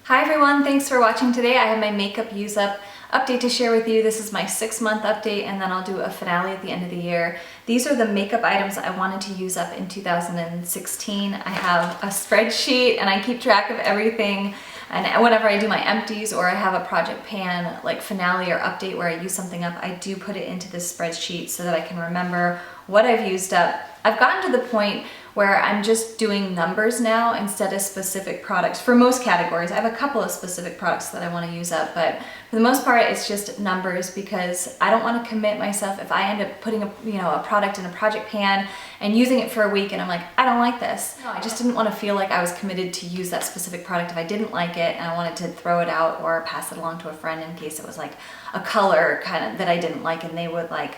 Hi everyone, thanks for watching today. I have my makeup use up update to share with you. This is my 6-month update and then I'll do a finale at the end of the year. These are the makeup items I wanted to use up in 2016. I have a spreadsheet and I keep track of everything, and whenever I do my empties or I have a project pan like finale or update where I use something up, I do put it into this spreadsheet so that I can remember what I've used up. I've gotten to the point where I'm just doing numbers now instead of specific products for most categories. I have a couple of specific products that I want to use up, but for the most part it's just numbers because I don't want to commit myself if I end up putting a product in a project pan and using it for a week and I'm like, I don't like this. No, I just didn't want to feel like I was committed to use that specific product if I didn't like it and I wanted to throw it out or pass it along to a friend in case it was like a color kind of that I didn't like and they would like.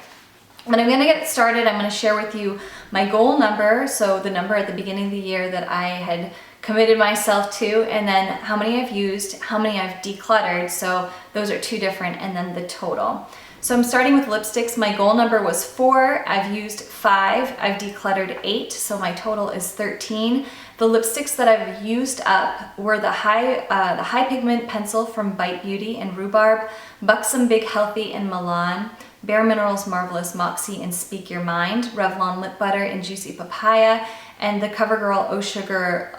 But I'm gonna get started. I'm gonna share with you my goal number, so the number at the beginning of the year that I had committed myself to, and then how many I've used, how many I've decluttered, so those are two different, and then the total. So I'm starting with lipsticks. My goal number was 4, I've used 5, I've decluttered 8, so my total is 13. The lipsticks that I've used up were the high pigment pencil from Bite Beauty and Rhubarb, Buxom Big Healthy in Milan, bareMinerals Marvelous Moxie and Speak Your Mind, Revlon Lip Butter in Juicy Papaya, and the CoverGirl Oh Sugar,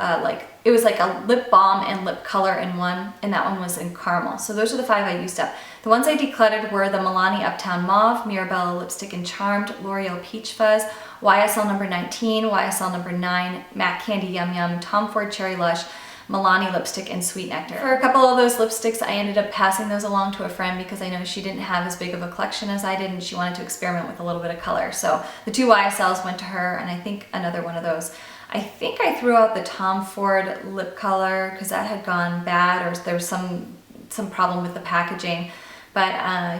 it was like a lip balm and lip color in one, and that one was in caramel. So those are the 5 I used up. The ones I decluttered were the Milani Uptown Mauve, Mirabella Lipstick in Charmed, L'Oreal Peach Fuzz, YSL number 19, YSL number 9, MAC Candy Yum Yum, Tom Ford Cherry Lush, Milani lipstick and Sweet Nectar. For a couple of those lipsticks, I ended up passing those along to a friend because I know she didn't have as big of a collection as I did and she wanted to experiment with a little bit of color. So the 2 YSLs went to her and I think another one of those. I think I threw out the Tom Ford lip color because that had gone bad or there was some problem with the packaging. But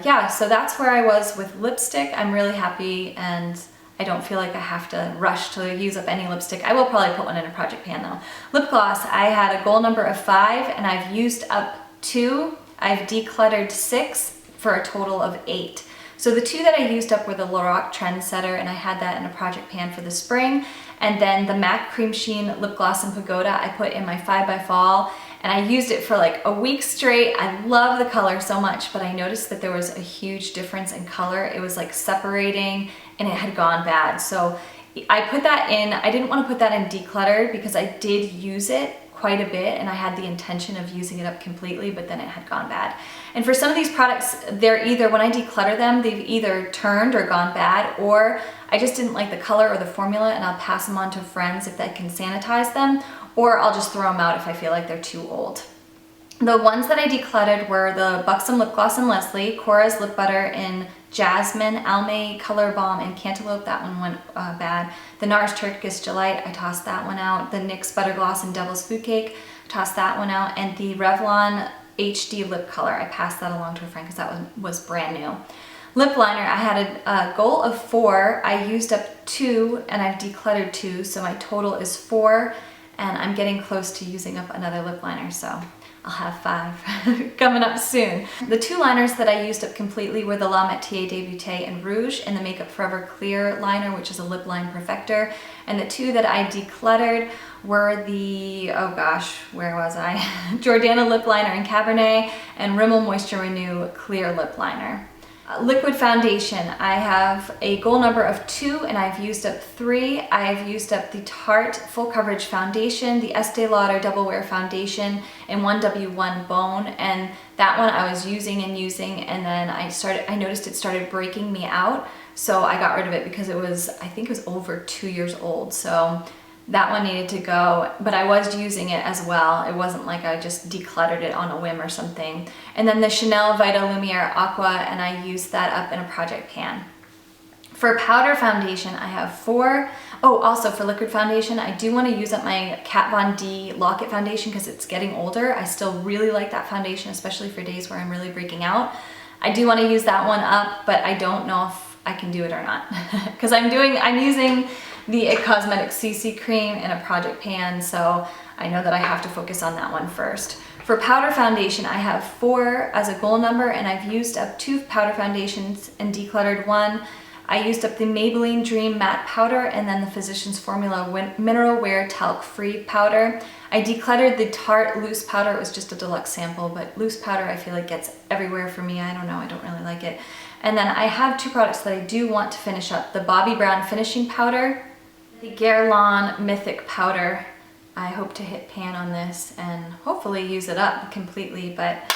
yeah, so that's where I was with lipstick. I'm really happy and I don't feel like I have to rush to use up any lipstick. I will probably put one in a project pan though. Lip gloss, I had a goal number of 5 and I've used up 2. I've decluttered 6 for a total of 8. So the 2 that I used up were the Lorac Trendsetter and I had that in a project pan for the spring. And then the MAC Cream Sheen Lip Gloss in Pagoda I put in my 5 by Fall and I used it for like a week straight. I love the color so much, but I noticed that there was a huge difference in color. It was like separating and it had gone bad. So I put that in, I didn't want to put that in decluttered because I did use it quite a bit and I had the intention of using it up completely, but then it had gone bad. And for some of these products, they're either, when I declutter them, they've either turned or gone bad, or I just didn't like the color or the formula and I'll pass them on to friends if they can sanitize them, or I'll just throw them out if I feel like they're too old. The ones that I decluttered were the Buxom Lip Gloss in Leslie, Cora's Lip Butter in Jasmine, Almay Color Balm in Cantaloupe, that one went bad. The NARS Turkish Delight, I tossed that one out. The NYX Butter Gloss in Devil's Food Cake, tossed that one out. And the Revlon HD Lip Color, I passed that along to a friend because that one was brand new. Lip liner, I had a goal of 4. I used up 2 and I've decluttered 2, so my total is 4 and I'm getting close to using up another lip liner, so I'll have 5 coming up soon. The 2 liners that I used up completely were the La Metier Debutée in Rouge and the Makeup Forever Clear liner, which is a lip line perfector. And the 2 that I decluttered were the, oh gosh, where was I? Jordana lip liner in Cabernet and Rimmel Moisture Renew clear lip liner. Liquid foundation, I have a goal number of 2 and I've used up 3. I've used up the Tarte Full Coverage Foundation, the Estee Lauder Double Wear Foundation, and 1W1 Bone, and that one I was using and then I noticed it started breaking me out, so I got rid of it because it was, I think it was over 2 years old, so that one needed to go, but I was using it as well. It wasn't like I just decluttered it on a whim or something. And then the Chanel Vita Lumiere Aqua, and I used that up in a project pan. For powder foundation, I have 4. Oh, also for liquid foundation, I do want to use up my Kat Von D Lock-It foundation because it's getting older. I still really like that foundation, especially for days where I'm really breaking out. I do want to use that one up, but I don't know if I can do it or not because I'm using the It Cosmetics CC cream in a project pan, so I know that I have to focus on that one first. For powder foundation, I have 4 as a goal number and I've used up 2 powder foundations and decluttered 1. I used up the Maybelline Dream Matte Powder and then the Physicians Formula Mineral Wear Talc Free Powder. I decluttered the Tarte loose powder. It was just a deluxe sample, but loose powder I feel like gets everywhere for me. I don't know, I don't really like it. And then I have two products that I do want to finish up. The Bobbi Brown finishing powder, the Guerlain Mythic powder. I hope to hit pan on this and hopefully use it up completely, but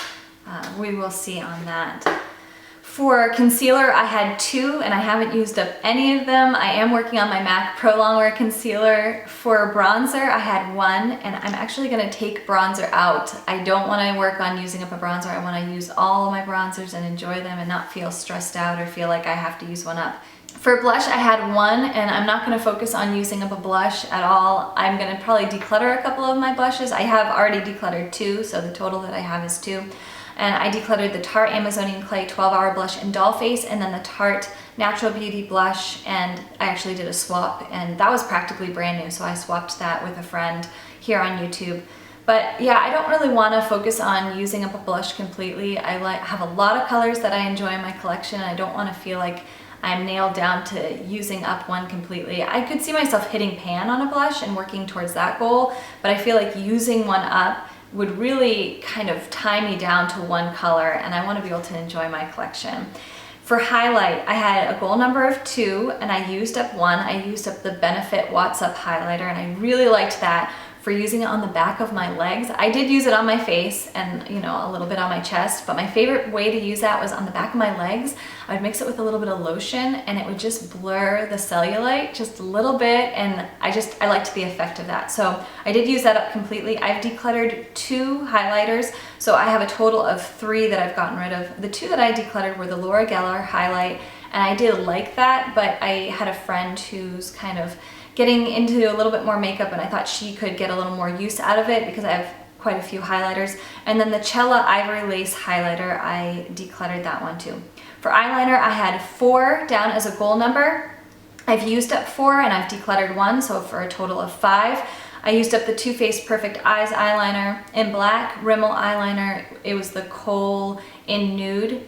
we will see on that. For concealer, I had two and I haven't used up any of them. I am working on my MAC Pro Longwear concealer. For bronzer, I had one and I'm actually gonna take bronzer out. I don't wanna work on using up a bronzer. I wanna use all of my bronzers and enjoy them and not feel stressed out or feel like I have to use one up. For blush, I had one and I'm not gonna focus on using up a blush at all. I'm gonna probably declutter a couple of my blushes. I have already decluttered two, so the total that I have is two. And I decluttered the Tarte Amazonian Clay 12-Hour Blush in Doll Face and then the Tarte Natural Beauty Blush, and I actually did a swap and that was practically brand new, so I swapped that with a friend here on YouTube. But yeah, I don't really want to focus on using up a blush completely. I have a lot of colors that I enjoy in my collection and I don't want to feel like I'm nailed down to using up one completely. I could see myself hitting pan on a blush and working towards that goal, but I feel like using one up would really kind of tie me down to one color and I want to be able to enjoy my collection. For highlight, I had a goal number of 2 and I used up one. I used up the Benefit Watts Up highlighter and I really liked that for using it on the back of my legs. I did use it on my face and, you know, a little bit on my chest, but my favorite way to use that was on the back of my legs. I would mix it with a little bit of lotion and it would just blur the cellulite just a little bit, and I liked the effect of that. So I did use that up completely. I've decluttered 2 highlighters, so I have a total of 3 that I've gotten rid of. The 2 that I decluttered were the Laura Geller highlight, and I did like that, but I had a friend who's kind of getting into a little bit more makeup and I thought she could get a little more use out of it because I have quite a few highlighters. And then the Cella Ivory Lace highlighter, I decluttered that one too. For eyeliner, I had 4 down as a goal number. I've used up 4 and I've decluttered 1, so for a total of 5. I used up the Too Faced Perfect Eyes eyeliner in black, Rimmel eyeliner. It was the Kohl in nude.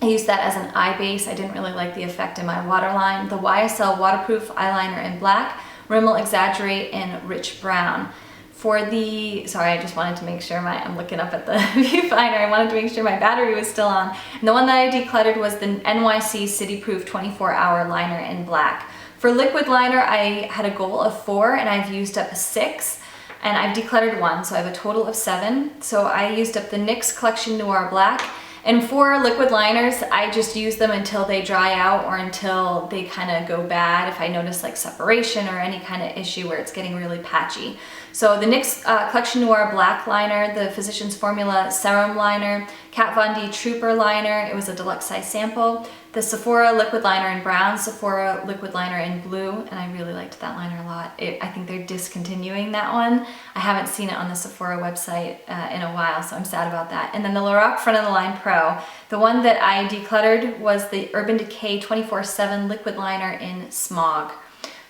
I used that as an eye base. I didn't really like the effect in my waterline. The YSL Waterproof eyeliner in black, Rimmel Exaggerate in rich brown. For the, sorry, I just wanted to make sure I'm looking up at the viewfinder. I wanted to make sure my battery was still on. And the one that I decluttered was the NYC City Proof 24-Hour Liner in black. For liquid liner, I had a goal of 4 and I've used up 6. And I've decluttered 1, so I have a total of 7. So I used up the NYX Collection Noir Black. And for liquid liners, I just use them until they dry out or until they kind of go bad if I notice like separation or any kind of issue where it's getting really patchy. So the NYX Collection Noir Black Liner, the Physicians Formula Serum Liner, Kat Von D Trooper Liner, it was a deluxe size sample, the Sephora Liquid Liner in brown, Sephora Liquid Liner in blue, and I really liked that liner a lot. I think they're discontinuing that one. I haven't seen it on the Sephora website in a while, so I'm sad about that. And then the Lorac Front of the Line Pro. The one that I decluttered was the Urban Decay 24/7 Liquid Liner in Smog.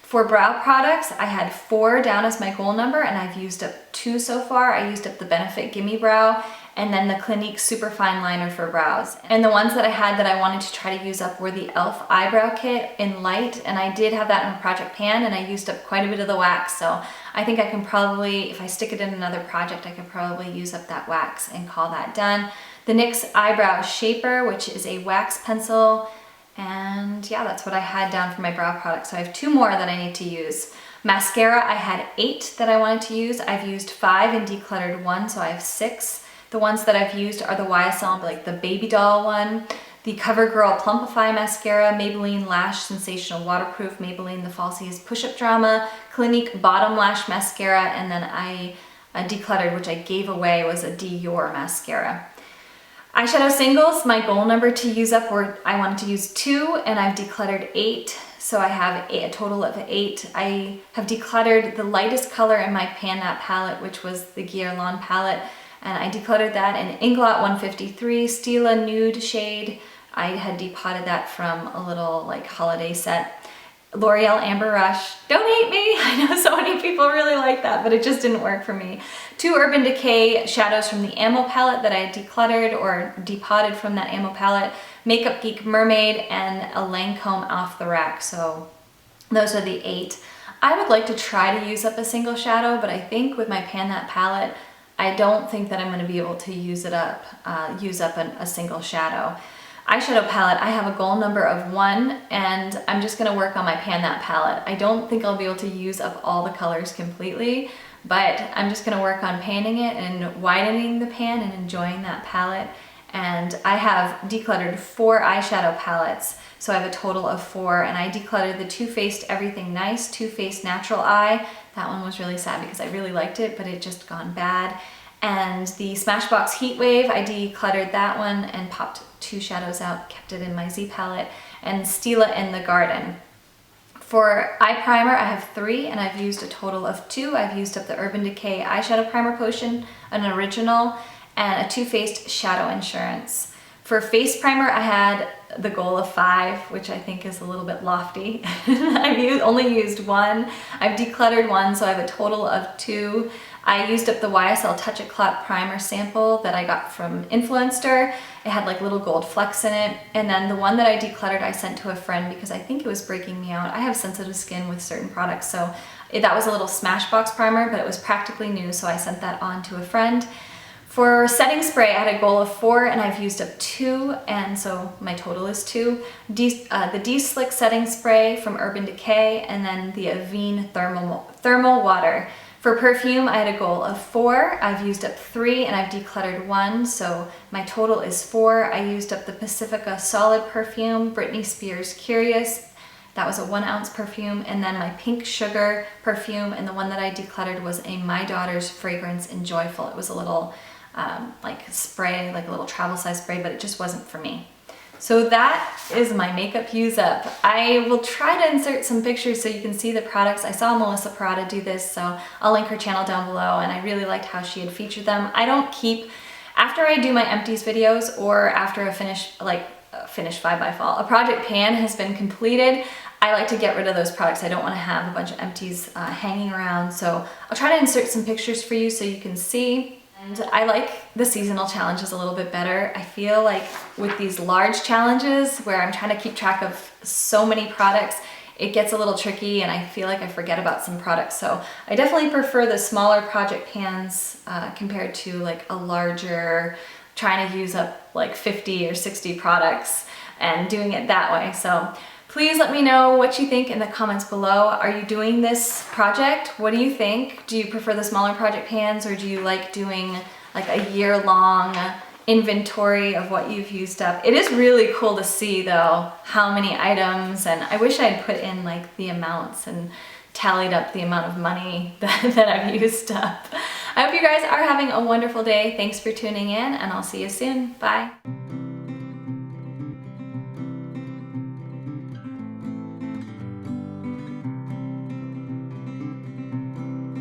For brow products, I had 4 down as my goal number and I've used up 2 so far. I used up the Benefit Gimme Brow and then the Clinique Superfine Liner for brows. And the ones that I had that I wanted to try to use up were the e.l.f. Eyebrow Kit in light, and I did have that in a project pan and I used up quite a bit of the wax, so I think I can probably, if I stick it in another project, I could probably use up that wax and call that done. The NYX Eyebrow Shaper, which is a wax pencil, and yeah, that's what I had down for my brow products. So I have 2 more that I need to use. Mascara, I had 8 that I wanted to use. I've used 5 and decluttered 1, so I have 6. The ones that I've used are the YSL, like the Baby Doll one, the CoverGirl Plumpify Mascara, Maybelline Lash Sensational Waterproof, Maybelline The Falsies Push-Up Drama, Clinique Bottom Lash Mascara, and then I decluttered, which I gave away, was a Dior mascara. Eyeshadow singles, my goal number to use up were, I wanted to use 2 and I've decluttered 8. So I have a total of 8. I have decluttered the lightest color in my Pan That palette, which was the Guerlain palette. And I decluttered that in Inglot 153, Stila Nude shade. I had depotted that from a little like holiday set. L'Oreal Amber Rush. Don't hate me. I know so many people really like that, but it just didn't work for me. 2 Urban Decay shadows from the Ammo palette that I decluttered or depotted from that Ammo palette. Makeup Geek Mermaid and a Lancome Off the Rack. So those are the 8. I would like to try to use up a single shadow, but I think with my Pan That palette, I don't think that I'm going to be able to use up a single shadow. Eyeshadow palette, I have a goal number of 1, and I'm just going to work on my Pan That palette. I don't think I'll be able to use up all the colors completely, but I'm just going to work on panning it and widening the pan and enjoying that palette. And I have decluttered 4 eyeshadow palettes, so I have a total of 4, and I decluttered the Too Faced Everything Nice Too Faced Natural Eye. That one was really sad because I really liked it, but it just gone bad. And the Smashbox Heatwave, I decluttered that one and popped 2 shadows out, kept it in my Z palette. And Stylo in the Garden. For eye primer, I have 3, and I've used a total of 2. I've used up the Urban Decay Eyeshadow Primer Potion, an original, and a Too Faced Shadow Insurance. For face primer, I had the goal of 5, which I think is a little bit lofty. I've only used 1. I've decluttered 1, so I have a total of 2. I used up the YSL Touch It Clot primer sample that I got from Influencer. It had like little gold flecks in it. And then the one that I decluttered, I sent to a friend because I think it was breaking me out. I have sensitive skin with certain products, so that was a little Smashbox primer, but it was practically new, so I sent that on to a friend. For setting spray, I had a goal of 4, and I've used up 2, and so my total is 2. The D-Slick setting spray from Urban Decay, and then the Avene thermal water. For perfume, I had a goal of 4. I've used up 3, and I've decluttered 1, so my total is 4. I used up the Pacifica Solid perfume, Britney Spears Curious. That was a 1 ounce perfume, and then my Pink Sugar perfume, and the one that I decluttered was a My Daughter's Fragrance in Joyful. It was a little like spray, like a little travel size spray, but it just wasn't for me. So that is my makeup use up. I will try to insert some pictures so you can see the products. I saw Melissa Parada do this, so I'll link her channel down below, and I really liked how she had featured them. I don't keep, after I do my empties videos or after a finished 5x fall, a project pan has been completed, I like to get rid of those products. I don't want to have a bunch of empties hanging around, so I'll try to insert some pictures for you so you can see. And I like the seasonal challenges a little bit better. I feel like with these large challenges where I'm trying to keep track of so many products, it gets a little tricky and I feel like I forget about some products. So I definitely prefer the smaller project pans compared to like a larger, trying to use up like 50 or 60 products and doing it that way. So please let me know what you think in the comments below. Are you doing this project? What do you think? Do you prefer the smaller project pans, or do you like doing like a year-long inventory of what you've used up? It is really cool to see though how many items, and I wish I'd put in like the amounts and tallied up the amount of money that I've used up. I hope you guys are having a wonderful day. Thanks for tuning in, and I'll see you soon. Bye.